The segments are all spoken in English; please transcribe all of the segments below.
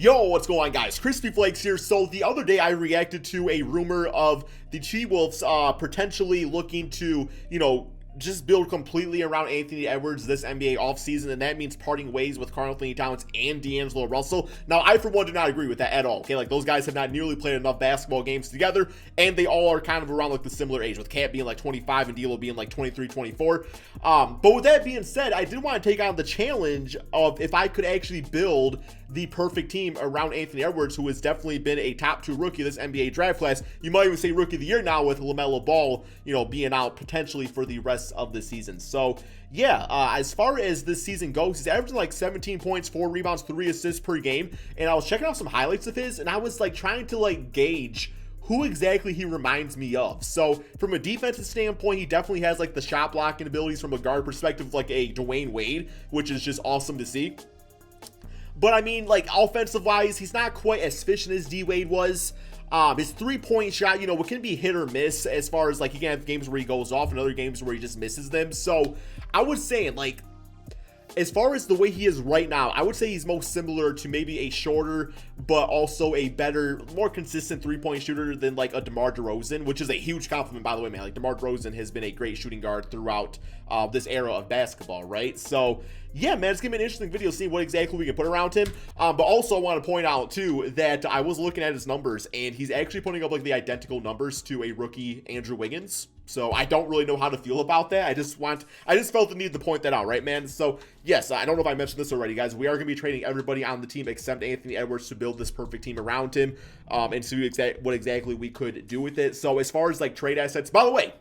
Yo, what's going on, guys? Crispy Flakes here. So the other day I reacted to a rumor of the Timberwolves potentially looking to, just build completely around Anthony Edwards this NBA offseason, and that means parting ways with Karl-Anthony Towns and D'Angelo Russell. Now, I, for one, do not agree with that at all, okay? Like, those guys have not nearly played enough basketball games together, and they all are kind of around, like, the similar age, with Cat being, like, 25 and D'Lo being, like, 23, 24. But with that being said, I did want to take on the challenge of if I could actually build the perfect team around Anthony Edwards, who has definitely been a top 2 rookie this NBA draft class. You might even say rookie of the year now with LaMelo Ball, being out potentially for the rest of the season. So yeah, as far as this season goes, he's averaging like 17 points, 4 rebounds, 3 assists per game. And I was checking out some highlights of his, and I was like trying to like gauge who exactly he reminds me of. So from a defensive standpoint, he definitely has like the shot blocking abilities from a guard perspective, like a Dwayne Wade, which is just awesome to see. But I mean, like, offensive-wise, he's not quite as efficient as D-Wade was. His three-point shot, it can be hit or miss as far as, like, he can have games where he goes off and other games where he just misses them. So I was saying, like, as far as the way he is right now, I would say he's most similar to maybe a shorter, but also a better, more consistent three-point shooter than like a DeMar DeRozan, which is a huge compliment, by the way, man. Like, DeMar DeRozan has been a great shooting guard throughout this era of basketball, right? So yeah, man, it's gonna be an interesting video seeing what exactly we can put around him. But also I want to point out too that I was looking at his numbers, and he's actually putting up like the identical numbers to a rookie Andrew Wiggins. So I don't really know how to feel about that. I just felt the need to point that out, right, man? So yes, I don't know if I mentioned this already, guys. We are going to be trading everybody on the team except Anthony Edwards to build this perfect team around him, and see what exactly we could do with it. So as far as like trade assets, by the way,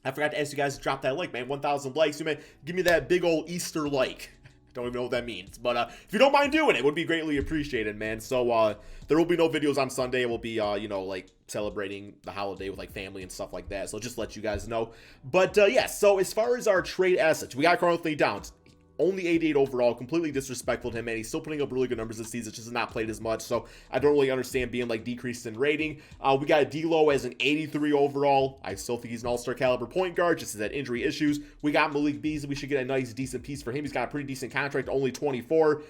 I forgot to ask you guys to drop that like, man. 1,000 likes. You may give me that big old Easter like. Don't even know what that means, but if you don't mind doing it, would be greatly appreciated, man. So there will be no videos on Sunday. We'll be like celebrating the holiday with like family and stuff like that, so just let you guys know. But yeah, so as far as our trade assets, we got Karl-Anthony Towns, only 88 overall, completely disrespectful to him, man. He's still putting up really good numbers this season, just has not played as much, so I don't really understand being like decreased in rating. We got D'Lo as an 83 overall. I still think he's an all-star caliber point guard, just has had injury issues. We got Malik Beasley. We should get a nice, decent piece for him. He's got a pretty decent contract, only 24.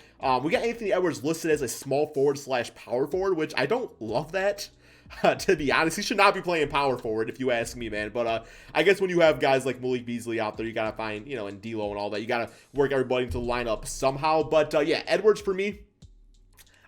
We got Anthony Edwards listed as a small forward / power forward, which I don't love that. To be honest, he should not be playing power forward, if you ask me, man. But I guess when you have guys like Malik Beasley out there, you gotta find, and D'Lo and all that, you gotta work everybody into the lineup somehow. But yeah, Edwards for me,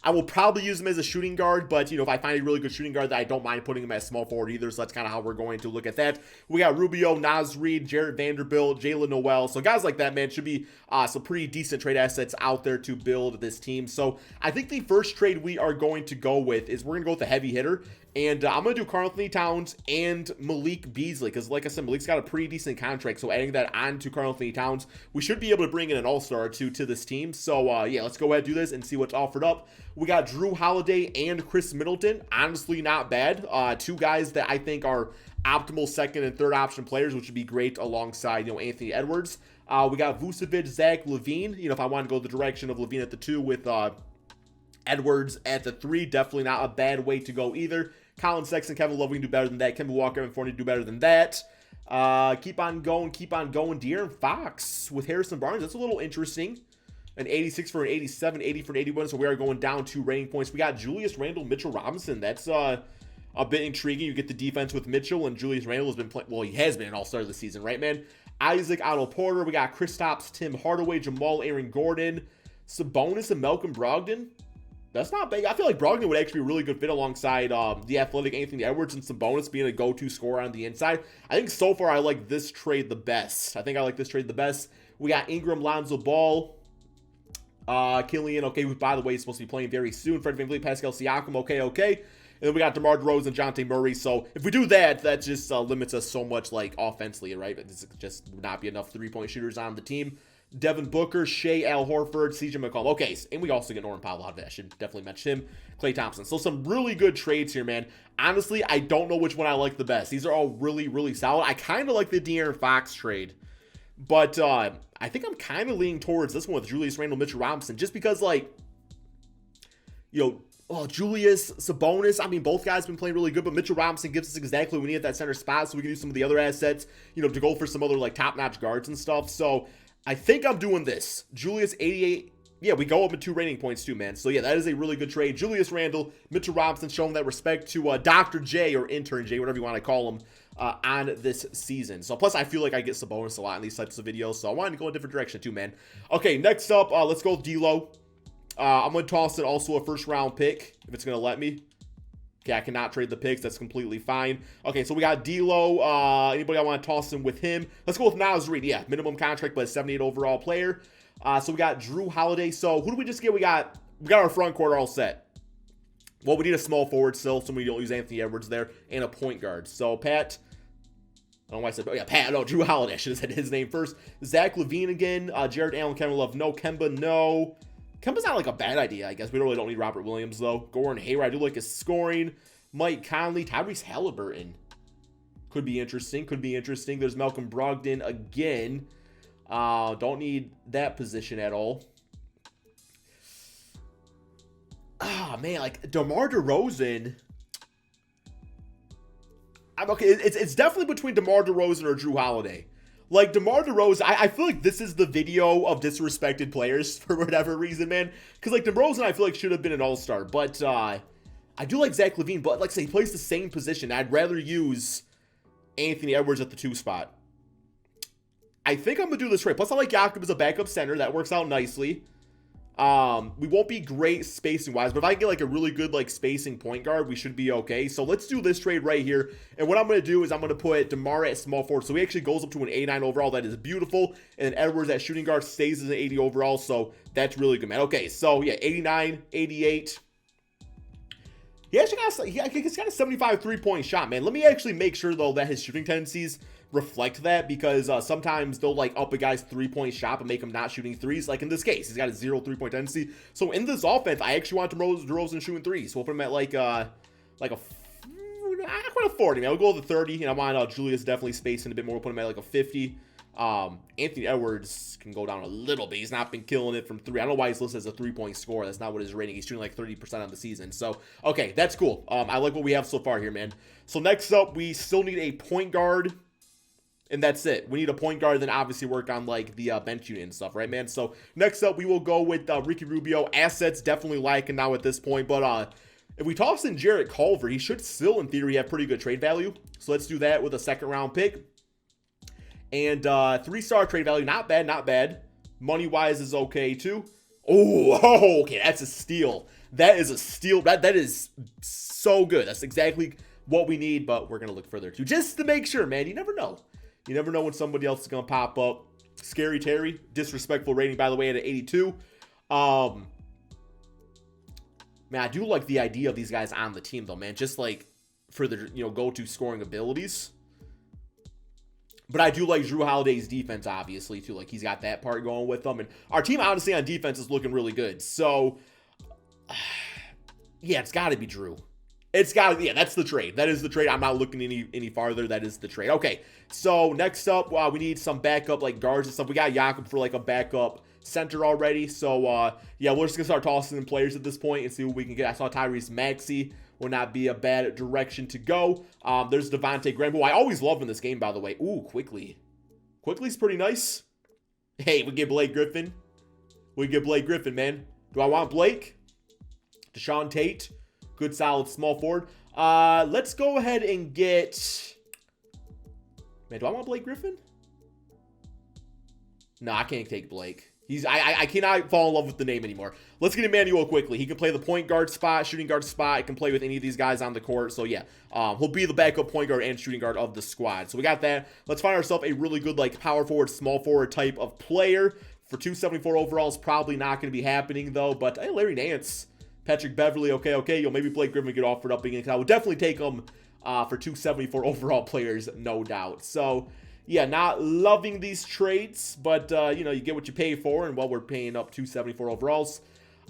I will probably use him as a shooting guard, but, if I find a really good shooting guard, that I don't mind putting him as small forward either, so that's kind of how we're going to look at that. We got Rubio, Naz Reid, Jarrett Vanderbilt, Jalen Noel, so guys like that, man, should be some pretty decent trade assets out there to build this team. So I think the first trade we are going to go with is we're going to go with a heavy hitter, and I'm going to do Karl-Anthony Towns and Malik Beasley, because like I said, Malik's got a pretty decent contract, so adding that on to Karl-Anthony Towns, we should be able to bring in an all-star or two to this team. So yeah, let's go ahead and do this and see what's offered up. We got Drew Holiday and Chris Middleton. Honestly, not bad. Two guys that I think are optimal second and third option players, which would be great alongside, Anthony Edwards. We got Vucevic, Zach LaVine. If I want to go the direction of LaVine at the 2 with Edwards at the 3, definitely not a bad way to go either. Colin Sexton, Kevin Love, we can do better than that. Kemba Walker, Evan Fournier do better than that. Keep on going. De'Aaron Fox with Harrison Barnes. That's a little interesting. An 86 for an 87, 80 for an 81, so we are going down 2 rating points. We got Julius Randle, Mitchell Robinson. That's a bit intriguing. You get the defense with Mitchell, and Julius Randle has been playing, well, he has been an all-star this season, right, man? Isaac Otto Porter. We got Kristaps, Tim Hardaway, Jamal Aaron Gordon, Sabonis, and Malcolm Brogdon. That's not big. I feel like Brogdon would actually be a really good fit alongside the athletic Anthony Edwards, and Sabonis being a go-to scorer on the inside. I think so far I like this trade the best. We got Ingram, Lonzo Ball, Killian, okay, who, by the way, is supposed to be playing very soon. Fred VanVleet, Pascal Siakam, okay. And then we got DeMar DeRozan and Jonte Murray. So if we do that, that just limits us so much, like, offensively, right? It's just would not be enough three-point shooters on the team. Devin Booker, Shea, Al Horford, CJ McCollum. Okay, and we also get Norman Powell out of it. I should definitely mention him. Klay Thompson. So some really good trades here, man. Honestly, I don't know which one I like the best. These are all really, really solid. I kind of like the De'Aaron Fox trade. But I think I'm kind of leaning towards this one with Julius Randle, Mitchell Robinson, just because, like, Julius, Sabonis, I mean, both guys have been playing really good, but Mitchell Robinson gives us exactly what we need at that center spot, so we can use some of the other assets, to go for some other, like, top-notch guards and stuff. So I think I'm doing this. Julius, 88 yeah, we go up in 2 rating points too, man. So yeah, that is a really good trade. Julius Randle, Mitchell Robinson showing that respect to Dr. J or Intern J, whatever you want to call him, on this season. So plus I feel like I get Sabonis a lot in these types of videos, so I wanted to go a different direction too, man. Okay, next up, let's go with D'Lo. I'm going to toss in also a first round pick, if it's going to let me. Okay, I cannot trade the picks. That's completely fine. Okay, so we got D'Lo. Anybody I want to toss in with him? Let's go with Naz Reid. Yeah, minimum contract, but a 78 overall player. So we got Drew Holiday. So who do we just get? We got our front court all set. Well, we need a small forward still, so we don't use Anthony Edwards there, and a point guard. So Pat, I don't know why I said, oh yeah, Pat, no, Drew Holiday. I should have said his name first. Zach LaVine again. Jared Allen, Kevin Love, no. Kemba, no. Kemba's not like a bad idea, I guess. We really don't need Robert Williams, though. Gordon Hayward, I do like his scoring. Mike Conley, Tyrese Halliburton. Could be interesting. Could be interesting. There's Malcolm Brogdon again. Don't need that position at all. Ah, man, like DeMar DeRozan. Okay, it's definitely between DeMar DeRozan or Drew Holiday. Like, DeMar DeRozan, I feel like this is the video of disrespected players for whatever reason, man. Because, like, DeRozan, I feel like should have been an all-star. But, I do like Zach LaVine. But, like I say, he plays the same position. I'd rather use Anthony Edwards at the 2 spot. I think I'm going to do this trade. Plus, I like Jakob as a backup center. That works out nicely. We won't be great spacing-wise, but if I get, like, a really good, like, spacing point guard, we should be okay. So let's do this trade right here. And what I'm going to do is I'm going to put DeMar at small forward. So he actually goes up to an 89 overall. That is beautiful. And then Edwards at shooting guard stays as an 80 overall. So that's really good, man. Okay, so, yeah, 89, 88. He actually he's got a 75 3-point shot, man. Let me actually make sure, though, that his shooting tendencies reflect that, because sometimes they'll like up a guy's 3-point shot and make him not shooting threes. Like in this case, he's got a 0 3-point tendency. So in this offense, I actually want DeRozan shooting threes. So we'll put him at like a 40, man. We'll go with a 30, and I want Julius definitely spacing a bit more. We'll put him at like a 50. Anthony Edwards can go down a little bit. He's not been killing it from 3. I don't know why he's listed as a 3-point scorer. That's not what his rating. He's shooting like 30% on the season. So, okay, that's cool. I like what we have so far here, man. So next up, we still need a point guard. And that's it. We need a point guard, then obviously work on like the bench unit and stuff, right, man? So next up, we will go with Ricky Rubio. Assets definitely liking now at this point, but if we toss in Jarrett Culver, he should still, in theory, have pretty good trade value. So let's do that with a 2nd-round pick. And 3-star trade value, not bad, not bad. Money-wise is okay too. Oh, okay, that's a steal. That is a steal. That is so good. That's exactly what we need, but we're gonna look further too, just to make sure, man. You never know. You never know when somebody else is going to pop up. Scary Terry, disrespectful rating, by the way, at an 82. Man, I do like the idea of these guys on the team, though, man. Just, like, for their, go-to scoring abilities. But I do like Drew Holiday's defense, obviously, too. Like, he's got that part going with them. And our team, honestly, on defense is looking really good. So, yeah, it's got to be Drew. It's got to, yeah, that's the trade. That is the trade. I'm not looking any farther. That is the trade. Okay, so next up, we need some backup, like, guards and stuff. We got Jakob for, like, a backup center already. So, yeah, we're just going to start tossing in players at this point and see what we can get. I saw Tyrese Maxey will not be a bad direction to go. There's Devontae Graham, who I always love in this game, by the way. Ooh, Quickly. Quickly's pretty nice. Hey, we get Blake Griffin. We get Blake Griffin, man. Do I want Blake? Deshaun Tate. Good, solid, small forward. Let's go ahead and get... Man, do I want Blake Griffin? No, I can't take Blake. I cannot fall in love with the name anymore. Let's get Emmanuel Quickly. He can play the point guard spot, shooting guard spot. He can play with any of these guys on the court. So, yeah, he'll be the backup point guard and shooting guard of the squad. So, we got that. Let's find ourselves a really good, like, power forward, small forward type of player. For 274 overalls, probably not going to be happening, though. But, hey, Larry Nance... Patrick Beverly, okay. Maybe Blake Griffin get offered up again. I would definitely take him for 274 overall players, no doubt. So, yeah, not loving these trades, but, you get what you pay for, and while we're paying up 274 overalls,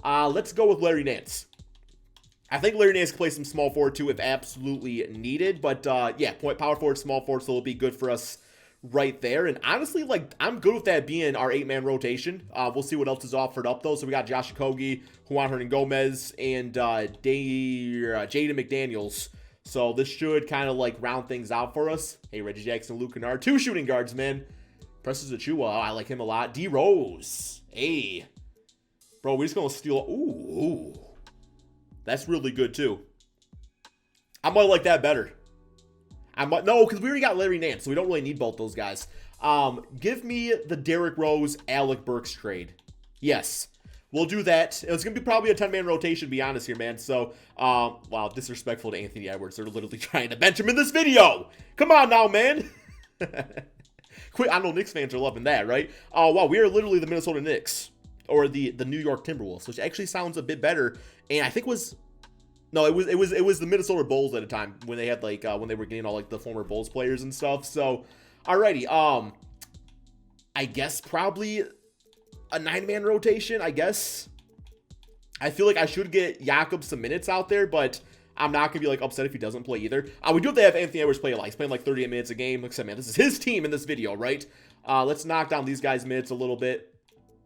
let's go with Larry Nance. I think Larry Nance can play some small forward, too, if absolutely needed, but, yeah, power forward, small forward, so it'll be good for us right there. And honestly, like, I'm good with that being our 8-man rotation. We'll see what else is offered up, though. So we got Josh Okogie, Juan Hernan-Gomez, and Jaden McDaniels. So this should kind of, like, round things out for us. Hey, Reggie Jackson, Luke Kennard. 2 shooting guards, man. Presses Achua. I like him a lot. D. Rose. Hey. Bro, we're just going to steal. Ooh. That's really good, too. I might like that better. No, because we already got Larry Nance, so we don't really need both those guys. Give me the Derrick Rose, Alec Burks trade. Yes. We'll do that. It's going to be probably a 10-man rotation, to be honest here, man. So, wow, disrespectful to Anthony Edwards. They're literally trying to bench him in this video. Come on now, man. Quit. I know Knicks fans are loving that, right? Oh, wow, we are literally the Minnesota Knicks. Or the New York Timberwolves, which actually sounds a bit better. And I think it was the Minnesota Bulls at a time when they had like when they were getting all like the former Bulls players and stuff. So, alrighty, I guess probably a 9-man rotation. I guess I feel like I should get Jakob some minutes out there, but I'm not gonna be like upset if he doesn't play either. We do have to have Anthony Edwards play a lot. He's playing like 38 minutes a game. Like I said, man, this is his team in this video, right? Let's knock down these guys' minutes a little bit,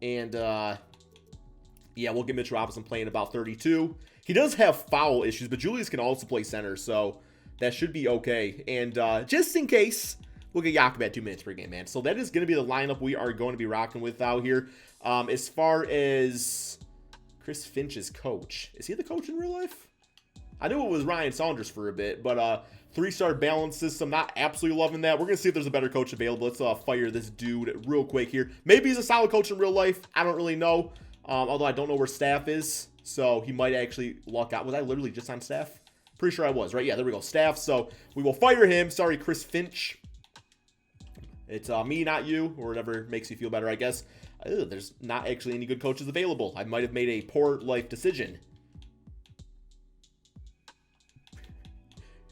and yeah, we'll get Mitch Robinson playing about 32. He does have foul issues, but Julius can also play center, so that should be okay. And just in case, we'll get Jakob at 2 minutes per game, man. So that is going to be the lineup we are going to be rocking with out here. As far as Chris Finch's coach, is he the coach in real life? I knew it was Ryan Saunders for a bit, but 3-star balance system, not absolutely loving that. We're going to see if there's a better coach available. Let's fire this dude real quick here. Maybe he's a solid coach in real life. I don't really know, although I don't know where staff is. So he might actually luck out. Was I literally just on staff? Pretty sure I was, right? Yeah, there we go. Staff. So we will fire him. Sorry, Chris Finch. It's me, not you, or whatever makes you feel better, I guess. There's not actually any good coaches available. I might have made a poor life decision.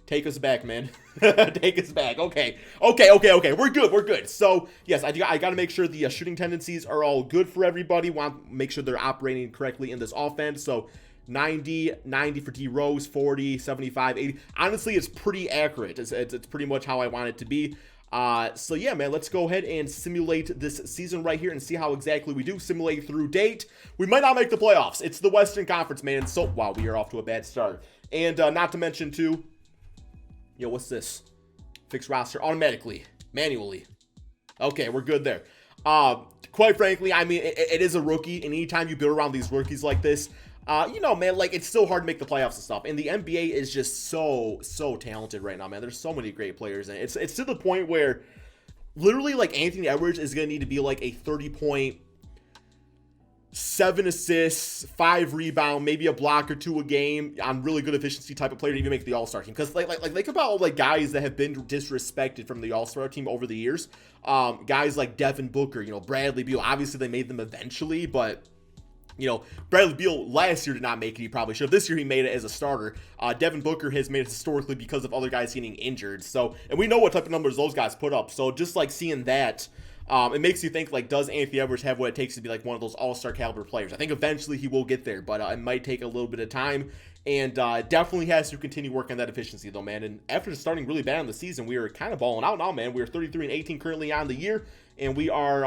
Take us back, man. Take us back. Okay. We're good. So, yes, I got to make sure the shooting tendencies are all good for everybody. Want to make sure they're operating correctly in this offense. So, 90 for D Rose, 40, 75, 80. Honestly, it's pretty accurate. It's pretty much how I want it to be. So, yeah, man, let's go ahead and simulate this season right here and see how exactly we do. Simulate through date. We might not make the playoffs. It's the Western Conference, man. So, wow, we are off to a bad start. And not to mention, too, yo, what's this? Fix roster automatically, manually. Okay, we're good there. Quite frankly, I mean, it is a rookie, and anytime you build around these rookies like this, you know, man, like, it's so hard to make the playoffs and stuff. And the NBA is just so talented right now, man. There's so many great players, and it's to the point where literally, like, Anthony Edwards is going to need to be like a 30-point, 7 assists, 5 rebound, maybe a block or 2 a game on really good efficiency type of player to even make the All-Star team. Because like think about all like guys that have been disrespected from the All-Star team over the years. Guys like Devin Booker, you know, Bradley Beal. Obviously they made them eventually, but you know, Bradley Beal last year did not make it. He probably should have. This year he made it as a starter. Devin Booker has made it historically because of other guys getting injured. So, and we know what type of numbers those guys put up. So just like seeing that, it makes you think, like, does Anthony Edwards have what it takes to be, like, one of those all-star caliber players? I think eventually he will get there, but it might take a little bit of time, and definitely has to continue working on that efficiency, though, man. And after starting really bad in the season, we are kind of balling out now, man. We are 33-18 currently on the year, and we are,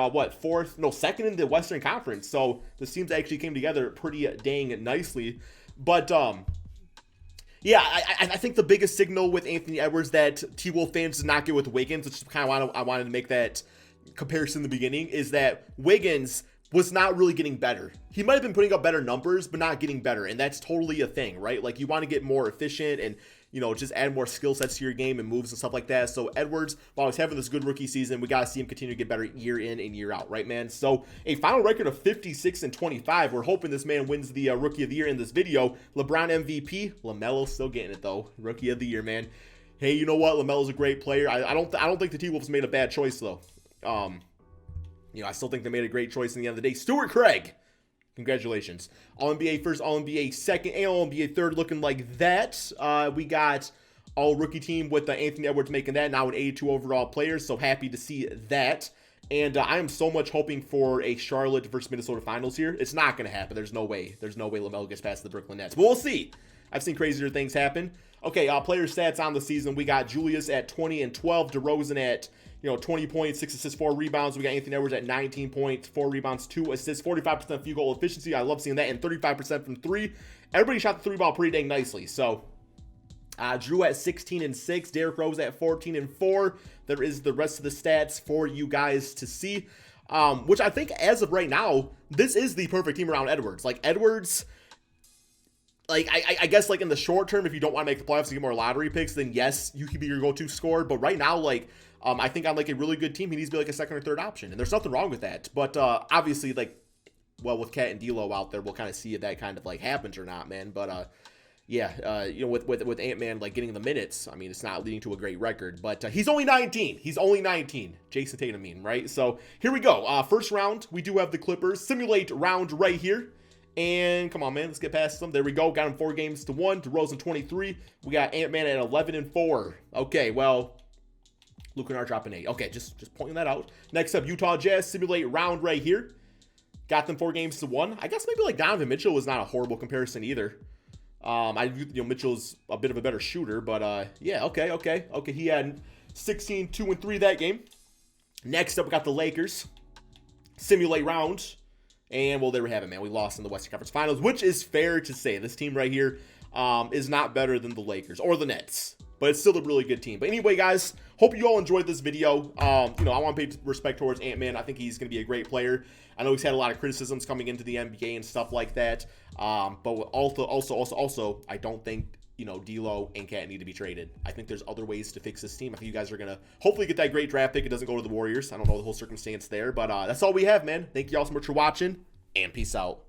second in the Western Conference, so the teams actually came together pretty dang nicely. But, yeah, I think the biggest signal with Anthony Edwards that T-Wolf fans did not get with Wiggins, which is kind of I wanted to make that comparison in the beginning, is that Wiggins was not really getting better. He might have been putting up better numbers, but not getting better, and that's totally a thing, right? Like, you want to get more efficient and, you know, just add more skill sets to your game and moves and stuff like that. So Edwards, while he's having this good rookie season, we got to see him continue to get better year in and year out, right, man? So a final record of 56-25. We're hoping this man wins the Rookie of the Year in this video. LeBron MVP, LaMelo's still getting it, though. Rookie of the Year, man. Hey, you know what? LaMelo's a great player. I don't think the T-Wolves made a bad choice, though. You know, I still think they made a great choice in the end of the day. Stuart Craig, congratulations. All-NBA first, All-NBA second, and All-NBA third, looking like that. We got all-rookie team with Anthony Edwards making that, now an 82 overall player, so happy to see that. And I am so much hoping for a Charlotte versus Minnesota finals here. It's not going to happen. There's no way. There's no way LaMelo gets past the Brooklyn Nets. But we'll see. I've seen crazier things happen. Okay, player stats on the season. We got Julius at 20 and 12. DeRozan at 20 points, 6 assists, 4 rebounds. We got Anthony Edwards at 19 points, 4 rebounds, 2 assists, 45% field goal efficiency. I love seeing that, and 35% from 3. Everybody shot the 3-ball pretty dang nicely. So, Drew at 16 and 6, Derrick Rose at 14 and 4. There is the rest of the stats for you guys to see. which I think as of right now, this is the perfect team around Edwards. Like Edwards, like I guess like in the short term, if you don't want to make the playoffs and get more lottery picks, then yes, you could be your go-to scorer. But right now, like I think on like a really good team, he needs to be like a second or third option, and there's nothing wrong with that. But obviously, like, well, with Cat and D'Lo out there, we'll kind of see if that kind of like happens or not, man. But yeah, you know, with Ant-Man like getting the minutes, I mean, it's not leading to a great record. But he's only 19. He's only 19. Jason Tatum, mean, right? So here we go. First round, we do have the Clippers. Simulate round right here. And come on, man, let's get past them. There we go. Got him 4-1. DeRozan 23. We got Ant-Man at 11-4. Okay, well, Luke Kennard dropping 8. Okay, just pointing that out. Next up, Utah Jazz. Simulate round right here. Got them 4-1. I guess maybe like Donovan Mitchell was not a horrible comparison either. Mitchell's a bit of a better shooter, but yeah, okay. He had 16, 2-3 that game. Next up, we got the Lakers. Simulate round. And, well, there we have it, man. We lost in the Western Conference Finals, which is fair to say. This team right here is not better than the Lakers or the Nets, but it's still a really good team. But anyway, guys, hope you all enjoyed this video. I want to pay respect towards Ant-Man. I think he's going to be a great player. I know he's had a lot of criticisms coming into the NBA and stuff like that. But also, I don't think, D'Lo and Cat need to be traded. I think there's other ways to fix this team. I think you guys are going to hopefully get that great draft pick. It doesn't go to the Warriors. I don't know the whole circumstance there, but that's all we have, man. Thank you all so much for watching, and peace out.